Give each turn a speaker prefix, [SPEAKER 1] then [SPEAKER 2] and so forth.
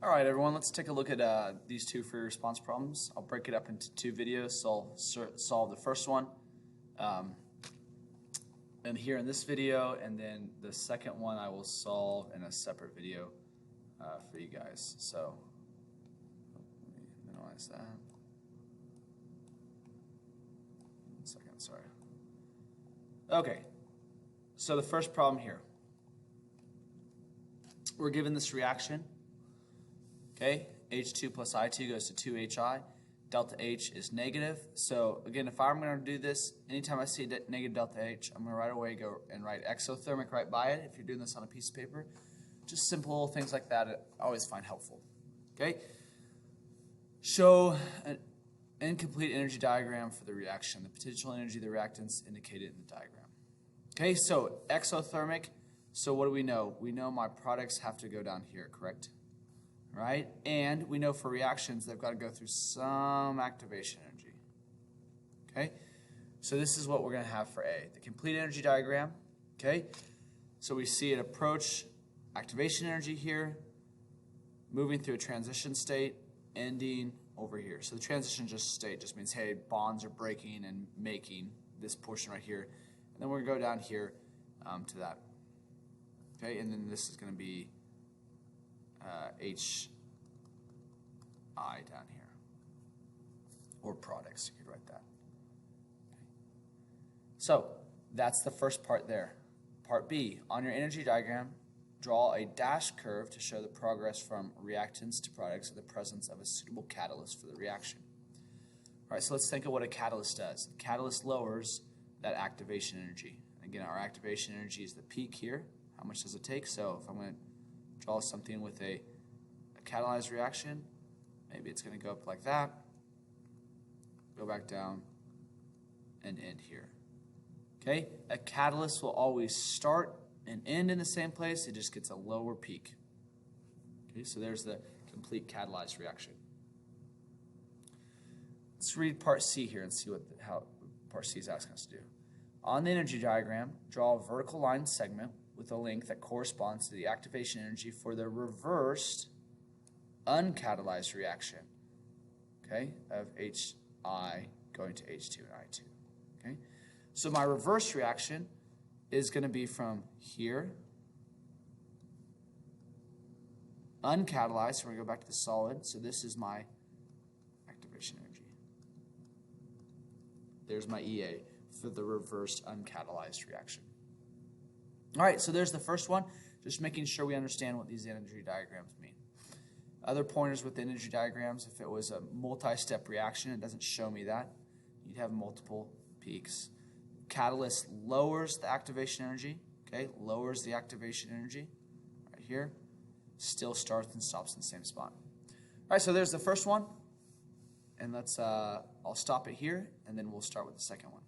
[SPEAKER 1] All right, everyone, let's take a look at these two free response problems. I'll break it up into two videos, so I'll solve the first one and here in this video, and then the second one I will solve in a separate video for you guys. So let me minimize that. 1 second, sorry. Okay, so the first problem here. We're given this reaction. Okay, H2 plus I2 goes to 2HI. Delta H is negative. So again, if I'm going to do this, anytime I see negative delta H, I'm going to right away go and write exothermic right by it. If you're doing this on a piece of paper, just simple things like that I always find helpful. Okay, show an incomplete energy diagram for the reaction. The potential energy of the reactants indicated in the diagram. Okay, so exothermic. So what do we know? We know my products have to go down here, correct? Right? And we know for reactions, they've got to go through some activation energy. Okay? So this is what we're going to have for A, the complete energy diagram. Okay? So we see it approach activation energy here, moving through a transition state, ending over here. So the transition state just means, hey, bonds are breaking and making this portion right here. And then we're going to go down here to that. Okay? And then this is going to be HI down here, or products, you could write that. Okay. So that's the first part there. Part B, on your energy diagram, draw a dash curve to show the progress from reactants to products in the presence of a suitable catalyst for the reaction. All right, so let's think of what a catalyst does. A catalyst lowers that activation energy. Again, our activation energy is the peak here. How much does it take? So if I'm going to draw something with a catalyzed reaction, maybe it's going to go up like that, go back down, and end here. Okay? A catalyst will always start and end in the same place. It just gets a lower peak. Okay, so there's the complete catalyzed reaction. Let's read part C here and see how part C is asking us to do. On the energy diagram, draw a vertical line segment with a length that corresponds to the activation energy for the reversed uncatalyzed reaction, okay, of HI going to H2 and I2. Okay, so my reverse reaction is going to be from here, uncatalyzed, so we're going to go back to the solid, so this is my activation energy. There's my EA for the reversed uncatalyzed reaction. All right, so there's the first one, just making sure we understand what these energy diagrams mean. Other pointers with the energy diagrams, if it was a multi-step reaction, it doesn't show me that. You'd have multiple peaks. Catalyst lowers the activation energy, okay, lowers the activation energy right here, still starts and stops in the same spot. All right, so there's the first one, and let's, I'll stop it here, and then we'll start with the second one.